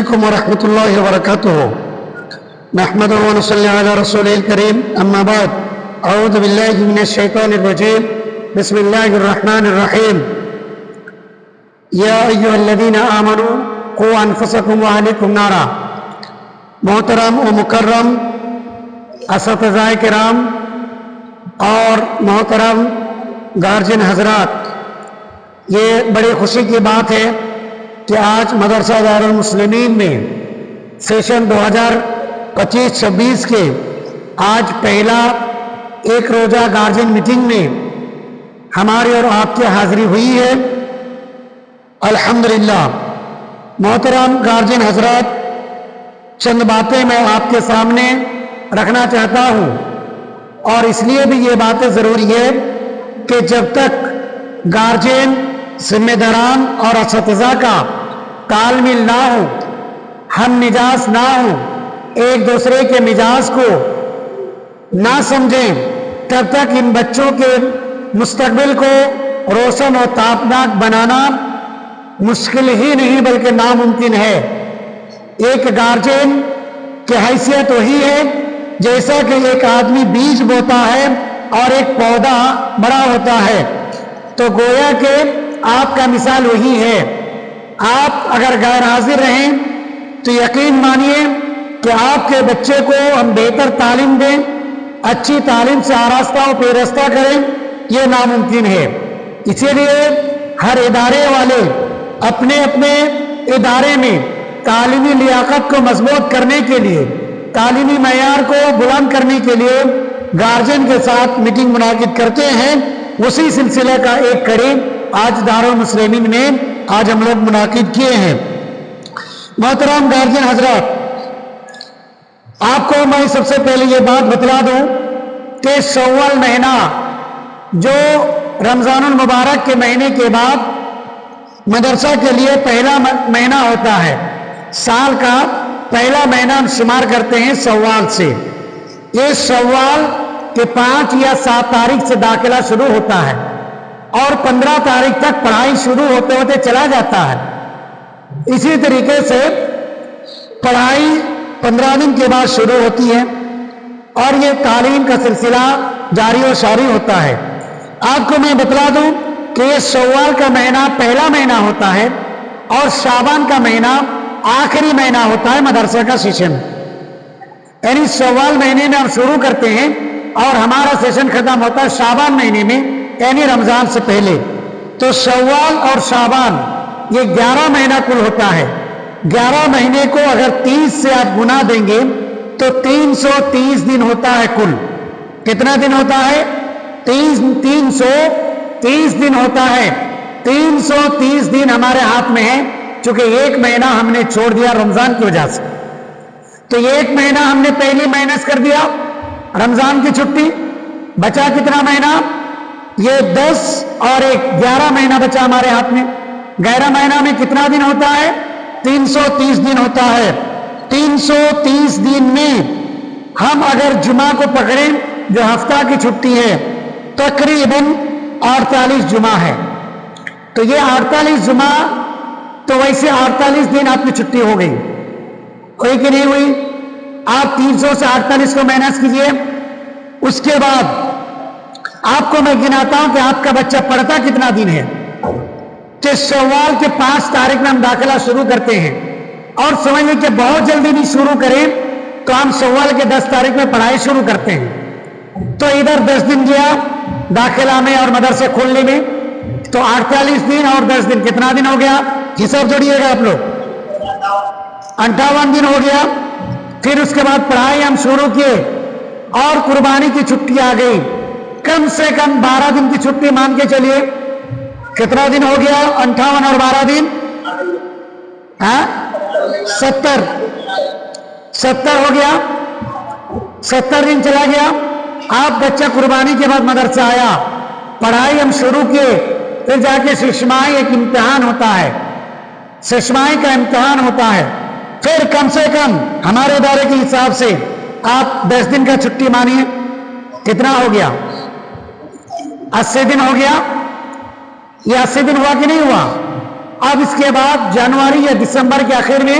علیکم ورحمۃ اللہ وبرکاتہ نحمدہ و نصلی علی رسول الکریم اما بعد اعوذ باللہ من الشیطان الرجیم بسم اللہ الرحمن الرحیم یا ایہا الذین آمنوا قوا انفسکم و اہلیکم نارا۔ محترم و مکرم اساتذہ کرام اور محترم گارجن حضرات، یہ بڑی خوشی کی بات ہے کہ آج مدرسہ دارالمسلمین میں سیشن 2025-26 کے آج پہلا ایک روزہ گارجن میٹنگ میں ہماری اور آپ کی حاضری ہوئی ہے۔ الحمدللہ محترم گارجن حضرات، چند باتیں میں آپ کے سامنے رکھنا چاہتا ہوں، اور اس لیے بھی یہ باتیں ضروری ہے کہ جب تک گارجین، ذمہ داران اور اساتذہ کا تال میل نہ ہو، ہم مزاج نہ ہوں، ایک دوسرے کے مزاج کو نہ سمجھیں، تب تک ان بچوں کے مستقبل کو روشن اور تابناک بنانا مشکل ہی نہیں بلکہ ناممکن ہے۔ ایک گارجین کی حیثیت وہی ہے جیسا کہ ایک آدمی بیج بوتا ہے اور ایک پودا بڑا ہوتا ہے، تو گویا کہ آپ کا مثال وہی ہے۔ آپ اگر غیر حاضر رہیں تو یقین مانیے کہ آپ کے بچے کو ہم بہتر تعلیم دیں، اچھی تعلیم سے آراستہ و پیراستہ کریں، یہ ناممکن ہے۔ اسی لیے ہر ادارے والے اپنے اپنے ادارے میں تعلیمی لیاقت کو مضبوط کرنے کے لیے، تعلیمی معیار کو بلند کرنے کے لیے گارجن کے ساتھ میٹنگ منعقد کرتے ہیں۔ اسی سلسلے کا ایک کڑی آج دارالمسلمین میں آج ہم لوگ منعقد کیے ہیں۔ محترم گارجن حضرات، آپ کو میں سب سے پہلے یہ بات بتلا دوں کہ شوال مہینہ جو رمضان المبارک کے مہینے کے بعد مدرسہ کے لیے پہلا مہینہ ہوتا ہے، سال کا پہلا مہینہ ہم شمار کرتے ہیں شوال سے۔ یہ شوال کے 5 یا 7 تاریخ سے داخلہ شروع ہوتا ہے اور 15 تاریخ تک پڑھائی شروع ہوتے ہوتے چلا جاتا ہے۔ اسی طریقے سے پڑھائی 15 دن کے بعد شروع ہوتی ہے اور یہ تعلیم کا سلسلہ جاری و ساری ہوتا ہے۔ آپ کو میں بتلا دوں کہ یہ شوال کا مہینہ پہلا مہینہ ہوتا ہے اور شعبان کا مہینہ آخری مہینہ ہوتا ہے مدرسہ کا سیشن۔ یعنی شوال مہینے میں ہم شروع کرتے ہیں اور ہمارا سیشن ختم ہوتا ہے شعبان مہینے میں، یعنی رمضان سے پہلے۔ تو شوال اور شعبان یہ 11 مہینہ کل ہوتا ہے۔ 11 مہینے کو اگر 30 سے آپ گنا دیں گے تو 330 دن ہوتا ہے کل۔ کتنا دن ہوتا ہے؟ 330 دن ہوتا ہے۔ 330 دن ہمارے ہاتھ میں ہے، چونکہ ایک مہینہ ہم نے چھوڑ دیا رمضان کی وجہ سے، تو ایک مہینہ ہم نے پہلے مائنس کر دیا، رمضان کی چھٹی بچا کتنا مہینہ؟ یہ 10 اور 11 مہینہ بچا ہمارے ہاتھ میں۔ 11 مہینہ میں کتنا دن ہوتا ہے؟ 330 دن ہوتا ہے۔ 330 دن میں ہم اگر جمعہ کو پکڑیں جو ہفتہ کی چھٹی ہے، تقریباً 48 جمعہ ہے، تو یہ 48 جمعہ، تو ویسے 48 دن آپ کی چھٹی ہو گئی، ہوئی کہ نہیں ہوئی؟ آپ 300 سے 48 کو مائنس کیجئے۔ اس کے بعد آپ کو میں گناتا ہوں کہ آپ کا بچہ پڑھتا کتنا دن ہے۔ کہ شوال کے 5 تاریخ میں ہم داخلہ شروع کرتے ہیں، اور سمجھیں کہ بہت جلدی بھی شروع کریں تو ہم شوال کے 10 تاریخ میں پڑھائی شروع کرتے ہیں، تو ادھر 10 دن گیا داخلہ میں اور مدرسے کھولنے میں، تو 48 دن اور 10 دن کتنا دن ہو گیا؟ حساب جوڑیے گا آپ لوگ، 58 دن ہو گیا۔ پھر اس کے بعد پڑھائی ہم شروع کیے اور قربانی کی چھٹی آ گئی، کم سے کم 12 دن کی چھٹی مان کے چلیے، کتنا دن ہو گیا؟ 58 اور 12 دن 70 ہو گیا، 70 دن چلا گیا۔ آپ بچہ قربانی کے بعد مدرسہ آیا، پڑھائی ہم شروع کیے، پھر جا کے ششمائی ایک امتحان ہوتا ہے، ششمائی کا امتحان ہوتا ہے، پھر کم سے کم ہمارے ادارے کے حساب سے آپ 10 دن کا چھٹی مانیے، کتنا ہو گیا؟ 80 دن ہو گیا۔ یہ 80 دن ہوا کہ نہیں ہوا؟ اب اس کے بعد جنوری یا دسمبر کے آخر میں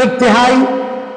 1/3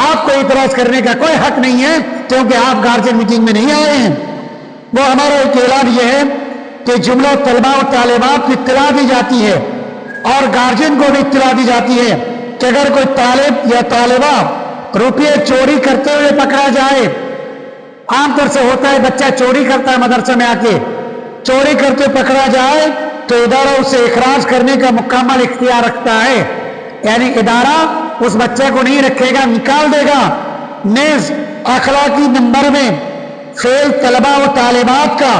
آپ کو اعتراض کرنے کا کوئی حق نہیں ہے کیونکہ آپ گارجین میٹنگ میں نہیں آئے ہیں۔ وہ ہمارا ایک اعلان یہ ہے کہ جملہ طلباء و طالبات کو اطلاع دی جاتی ہے اور گارجین کو بھی اطلاع دی جاتی ہے کہ اگر کوئی طالب یا طالبہ روپیے چوری کرتے ہوئے پکڑا جائے، عام طور سے ہوتا ہے بچہ چوری کرتا ہے مدرسے میں آ کے، چوری کرتے پکڑا جائے تو ادارہ اسے اخراج کرنے کا مکمل اختیار رکھتا ہے، یعنی ادارہ اس بچے کو نہیں رکھے گا، نکال دے گا۔ نیز اخلاقی نمبر میں فیل طلباء و طالبات کا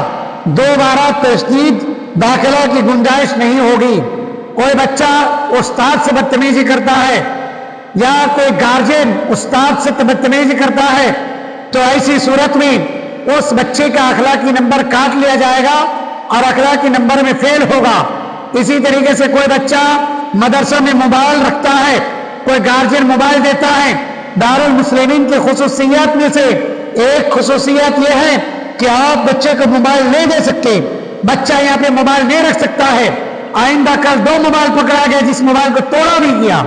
دوبارہ تجدید داخلہ کی گنجائش نہیں ہوگی۔ کوئی بچہ استاد سے بدتمیزی کرتا ہے یا کوئی گارجین استاد سے بدتمیزی کرتا ہے تو ایسی صورت میں اس بچے کا اخلاقی نمبر کاٹ لیا جائے گا اور اخلاقی نمبر میں فیل ہوگا۔ اسی طریقے سے کوئی بچہ مدرسہ میں موبائل رکھتا ہے، کوئی گارجین موبائل دیتا ہے، دارالمسلمین کی خصوصیات میں سے ایک خصوصیت یہ ہے کہ آپ بچے کو موبائل نہیں دے سکتے، بچہ یہاں پہ موبائل نہیں رکھ سکتا ہے۔ آئندہ کل 2 موبائل پکڑا گیا جس موبائل کو توڑا بھی گیا۔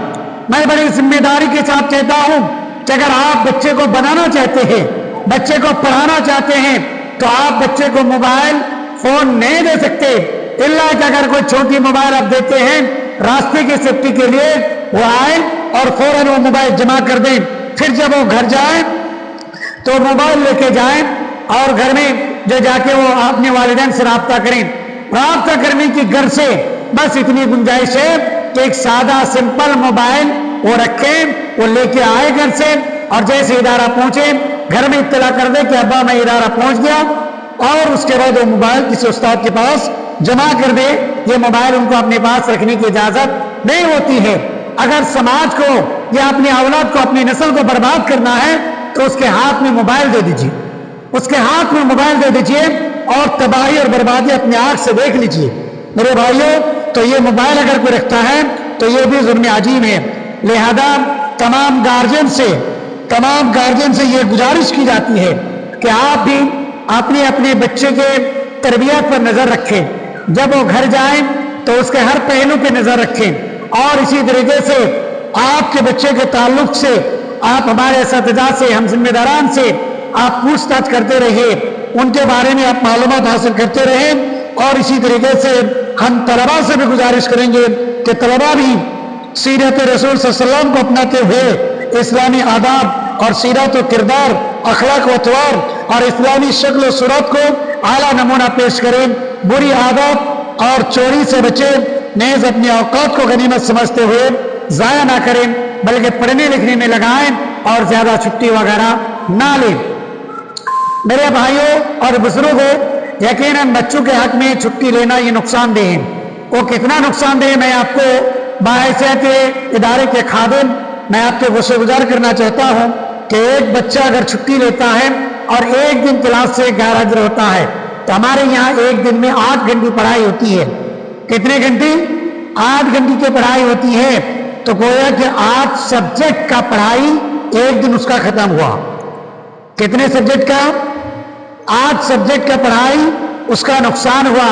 میں بڑی ذمہ داری کے ساتھ کہتا ہوں کہ اگر آپ بچے کو بنانا چاہتے ہیں، بچے کو پڑھانا چاہتے ہیں تو آپ بچے کو موبائل فون نہیں دے سکتے، الا کہ اگر کوئی چھوٹی موبائل آپ دیتے ہیں راستے کی سیفٹی کے لیے، وہ آئیں اور فوراً وہ موبائل جمع کر دیں، پھر جب وہ گھر جائیں تو موبائل لے کے جائیں اور گھر میں جو جا کے وہ اپنے والدین سے رابطہ کریں۔ رابطہ کرنے کی گھر سے بس اتنی گنجائش ہے کہ ایک سادہ سمپل موبائل وہ رکھیں، وہ لے کے آئے گھر سے اور جیسے ادارہ پہنچے گھر میں اطلاع کر دے کہ ابا میں ادارہ پہنچ گیا، اور اس کے بعد وہ موبائل کسی استاد کے پاس جمع کر دے۔ یہ موبائل ان کو اپنے پاس رکھنے کی اجازت نہیں ہوتی ہے۔ اگر سماج کو یا اپنی اولاد کو، اپنی نسل کو برباد کرنا ہے تو اس کے ہاتھ میں موبائل دے دیجیے، اس کے ہاتھ میں موبائل دے دیجیے اور تباہی اور بربادی اپنے آنکھ سے دیکھ لیجیے۔ میرے بھائیوں، تو یہ موبائل اگر کوئی رکھتا ہے تو یہ بھی ظلم عظیم ہے۔ لہذا تمام گارجین سے یہ گزارش کی جاتی ہے کہ آپ بھی اپنے بچے کے تربیت پر نظر رکھیں، جب وہ گھر جائیں تو اس کے ہر پہلو پہ نظر رکھیں، اور اسی طریقے سے آپ کے بچے کے تعلق سے آپ ہمارے اساتذہ سے، ہم ذمہ داران سے آپ پوچھ تاچھ کرتے رہیے، ان کے بارے میں آپ معلومات حاصل کرتے رہیں، اور اسی طریقے سے ہم طلباء سے بھی گزارش کریں گے کہ طلباء بھی سیرت رسول صلی اللہ علیہ وسلم کو اپناتے ہوئے اسلامی آداب اور سیرت و کردار، اخلاق و اطوار اور اسلامی شکل و صورت کو اعلیٰ نمونہ پیش کریں، بری عادات اور چوری سے بچیں، نیز اپنے اوقات کو غنیمت سمجھتے ہوئے ضائع نہ کریں بلکہ پڑھنے لکھنے میں لگائیں اور زیادہ چھٹی وغیرہ نہ لیں۔ میرے بھائیوں اور بزرگوں، یقیناً بچوں کے حق میں چھٹی لینا یہ نقصان دہ ہے۔ وہ کتنا نقصان دہ ہے میں آپ کو بحیثیت ادارے کے خادم میں آپ کے غصے گزار کرنا چاہتا ہوں کہ ایک بچہ اگر چھٹی لیتا ہے اور ایک دن کلاس سے غیر حاضر ہوتا ہے تو ہمارے یہاں ایک دن میں 8 گھنٹے پڑھائی ہوتی ہے۔ کتنے گھنٹے؟ 8 گھنٹے کی پڑھائی ہوتی ہے، تو گویا کہ 8 سبجیکٹ کا پڑھائی ایک دن اس کا ختم ہوا۔ کتنے سبجیکٹ کا؟ 8 سبجیکٹ کا پڑھائی اس کا نقصان ہوا۔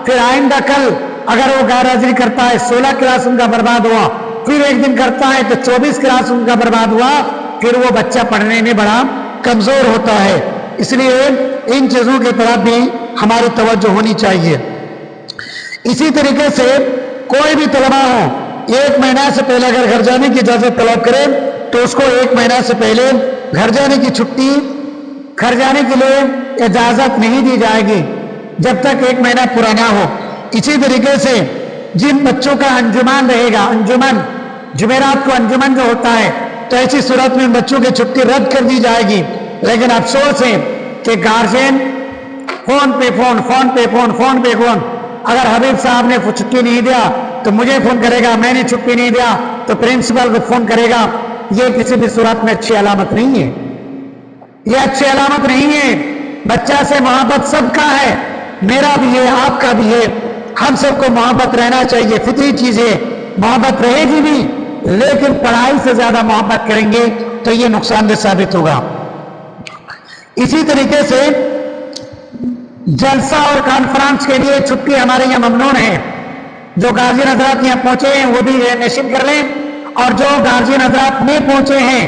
پھر آئندہ کل اگر وہ غیر حاضری کرتا ہے 16 کلاس ان کا برباد ہوا، پھر ایک دن کرتا ہے تو 24 کلاس ان کا برباد ہوا، پھر وہ بچہ پڑھنے میں بڑا کمزور ہوتا ہے۔ اس لیے ان چیزوں کی طرف بھی ہماری توجہ ہونی چاہیے۔ اسی طریقے سے کوئی بھی طلبہ ہو 1 مہینہ سے پہلے اگر گھر جانے کی اجازت طلب کرے تو اس کو 1 مہینہ سے پہلے گھر جانے کی چھٹی، گھر جانے کے لیے اجازت نہیں دی جائے گی جب تک 1 مہینہ پورا نہ ہو۔ اسی طریقے سے جن بچوں کا انجمن رہے گا، انجمن جمعرات کو انجمن جو ہوتا ہے، تو ایسی صورت میں بچوں کی چھٹی رد کر دی جائے گی۔ لیکن افسوس ہے کہ گارجین فون پہ فون، اگر حبیب صاحب نے چھٹی نہیں دیا تو مجھے فون کرے گا، میں نے چھٹی نہیں دیا تو پرنسپل کو فون کرے گا۔ یہ کسی بھی صورت میں اچھی علامت نہیں ہے، یہ اچھی علامت نہیں ہے۔ بچہ سے محبت سب کا ہے، میرا بھی ہے، آپ کا بھی ہے، ہم سب کو محبت رہنا چاہیے، فطری چیز ہے، محبت رہے گی بھی، لیکن پڑھائی سے زیادہ محبت کریں گے تو یہ نقصان دہ ثابت ہوگا۔ اسی طریقے سے جلسہ اور کانفرنس کے لیے چھٹی ہمارے یہاں ممنوع ہے۔ جو گارجین حضرات یہاں پہنچے ہیں وہ بھی نشین کر لیں، اور جو گارجین حضرات نہیں پہنچے ہیں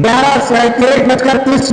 1:30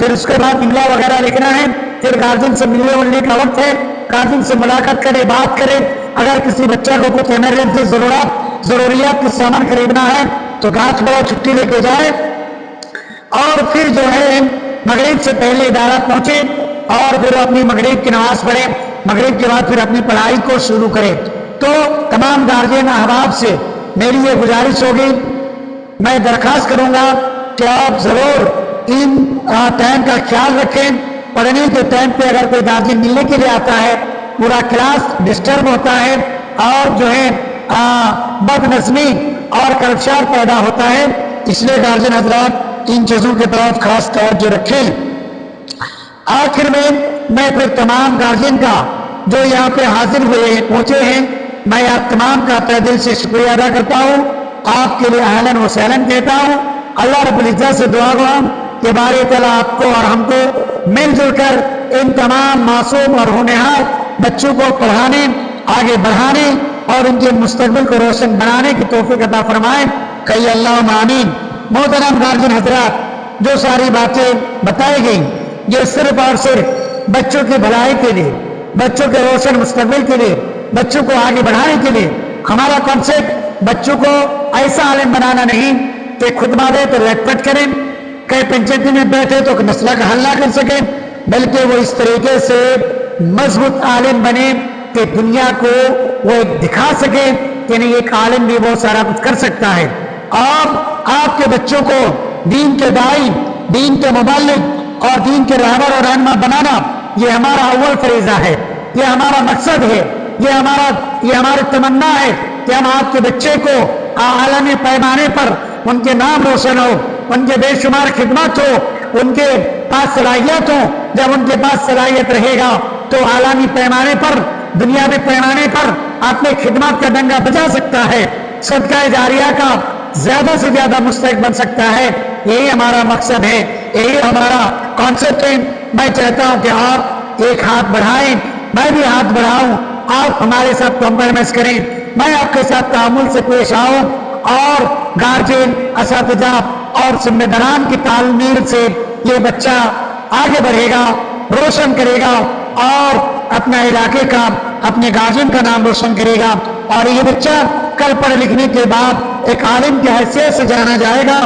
پھر اس کے بعد املا وغیرہ لکھنا ہے، پھر گارجین سے ملنے ولنے کا وقت ہے، گارجین سے ملاقات کرے، بات کرے، اگر کسی بچہ کو کچھ ایمرجنسی ضروریات کا سامان خریدنا ہے تو گھاٹ بڑا چھٹی لے کے جائے، اور پھر جو ہے مغرب سے پہلے ادارہ پہنچے اور پھر اپنی مغرب کی نماز پڑھے، مغرب کے بعد پھر اپنی پڑھائی کو شروع کرے۔ تو تمام گارجین احباب سے میری یہ گزارش ہوگی، میں درخواست کروں گا کہ آپ ضرور ان ٹائم کا خیال رکھیں۔ پڑھنے کے ٹائم پہ اگر کوئی گارجین ملنے کے لیے آتا ہے، پورا کلاس ڈسٹرب ہوتا ہے اور جو ہے بد نظمی اور کرشار پیدا ہوتا ہے، اس لیے گارجین حضرات ان چیزوں کے طرف خاص توجہ رکھیں۔ آخر میں پھر تمام گارجین کا جو یہاں پہ حاضر ہوئے پہنچے ہیں، میں آپ تمام کا تہ دل سے شکریہ ادا کرتا ہوں، آپ کے لیے اہلاً و سہلاً کہتا ہوں۔ اللہ رب العزت سے دعا گو کہ باری تعالیٰ آپ کو اور ہم کو مل جل کر ان تمام معصوم اور ہونہار بچوں کو پڑھانے، آگے بڑھانے اور ان کے مستقبل کو روشن بنانے کی توفیق عطا فرمائے، کہیے اللہم آمین۔ محترم گارجین حضرات، جو ساری باتیں بتائی گئیں یہ صرف اور صرف بچوں کی بھلائی کے لیے، بچوں کے روشن مستقبل کے لیے، بچوں کو آگے بڑھانے کے لیے، ہمارا کانسیپٹ بچوں کو ایسا عالم بنانا نہیں کہ خطبہ دے تو لٹ پٹ کریں، کہیں پنچایتی میں بیٹھے تو مسئلہ کا حل نہ کر سکیں، بلکہ وہ اس طریقے سے مضبوط عالم بنے کہ دنیا کو وہ دکھا سکے کہ نہیں ایک عالم بھی بہت سارا کچھ کر سکتا ہے۔ آپ کے بچوں کو دین کے داعی، دین کے مبلغ اور دین کے رہبر اور رہنما بنانا یہ ہمارا اول فریضہ ہے، یہ ہمارا مقصد ہے، یہ ہماری تمنا ہے کہ ہم آپ کے بچے کو عالمی پیمانے پر ان کے نام روشن ہو، ان کے بے شمار خدمات ہو، ان کے پاس صلاحیت ہو۔ جب ان کے پاس صلاحیت رہے گا تو عالمی پیمانے پر، دنیاوی پیمانے پر اپنے خدمات کا ڈنگا بجا سکتا ہے، صدقہ جاریہ کا زیادہ سے زیادہ مستحق بن سکتا ہے۔ یہی ہمارا مقصد ہے، یہی ہمارا کانسیپٹ ہے۔ میں چاہتا ہوں کہ آپ ایک ہاتھ بڑھائیں، میں بھی ہاتھ بڑھاؤں، آپ ہمارے ساتھ کمپرومائز کریں، میں آپ کے ساتھ تعامل سے پیش آؤں اور گارجین، اساتذہ اور ذمہ داران کی تعمیل سے یہ بچہ آگے بڑھے گا، روشن کرے گا اور اپنا علاقے کا، اپنے گارجین کا نام روشن کرے گا، اور یہ بچہ کل پڑھ لکھنے کے بعد ایک عالم کی حیثیت سے جانا جائے گا۔